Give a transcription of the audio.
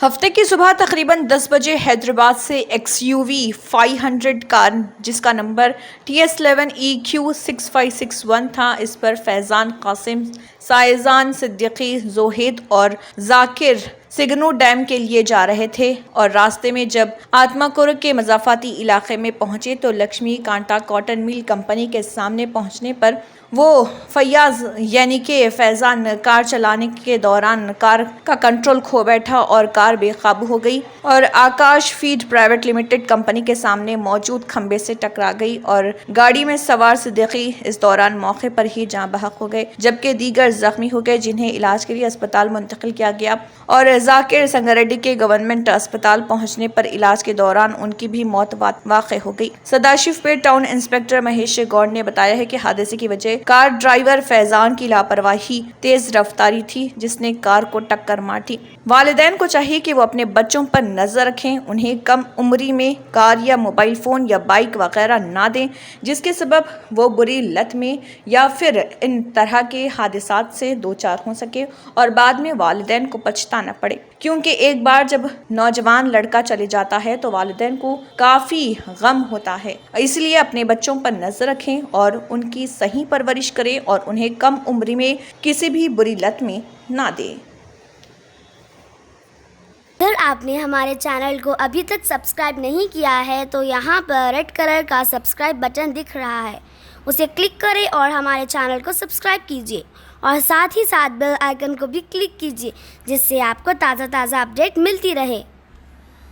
ہفتے کی صبح تقریباً 10 بجے حیدرآباد سے ایکس یو وی 500 کار جس کا نمبر TS11EQ6561 تھا، اس پر فیضان قاسم، سائزان صدیقی، زوہید اور ذاکر سگنو ڈیم کے لیے جا رہے تھے اور راستے میں جب آتماکور کے مضافاتی علاقے میں پہنچے تو لکشمی کانٹا کاٹن میل کمپنی کے سامنے پہنچنے پر وہ فیاض یعنی کہ فیضان کار چلانے کے دوران کار کا کنٹرول کھو بیٹھا اور کار بے قابو ہو گئی اور Akash feed private limited company کے سامنے موجود کھمبے سے ٹکرا گئی اور گاڑی میں سوار صدیقی اس دوران موقع پر ہی جاں بحق ہو گئے، جبکہ دیگر زخمی ہو گئے جنہیں علاج کے لیے اسپتال منتقل کیا گیا اور ذاکر سنگاریڈی کے گورنمنٹ اسپتال پہنچنے پر علاج کے دوران ان کی بھی موت واقع ہو گئی۔ سداشیو پیٹ ٹاؤن انسپکٹر مہیش گوڑ نے بتایا ہے کہ حادثے کی وجہ کار ڈرائیور فیضان کی لاپرواہی تیز رفتاری تھی جس نے کار کو ٹکر مار دی۔ والدین کو چاہیے کہ وہ اپنے بچوں پر نظر رکھیں، انہیں کم عمری میں کار یا موبائل فون یا بائیک وغیرہ نہ دیں جس کے سبب وہ بری لت میں یا پھر ان طرح کے حادثات سے دوچار ہو سکے اور بعد میں والدین کو پچھتانا پڑے، کیونکہ ایک بار جب نوجوان لڑکا چلے جاتا ہے تو والدین کو کافی غم ہوتا ہے، اس لیے اپنے بچوں پر نظر رکھیں اور ان کی صحیح پرورش کریں اور انہیں کم عمری میں کسی بھی بری لت میں نہ دیں۔ اگر آپ نے ہمارے چینل کو ابھی تک سبسکرائب نہیں کیا ہے تو یہاں پر ریڈ کلر کا سبسکرائب بٹن دکھ رہا ہے، اسے کلک کریں اور ہمارے چینل کو سبسکرائب کیجیے اور ساتھ ہی ساتھ بیل آئیکن کو بھی کلک کیجیے جس سے آپ کو تازہ اپڈیٹ ملتی رہے۔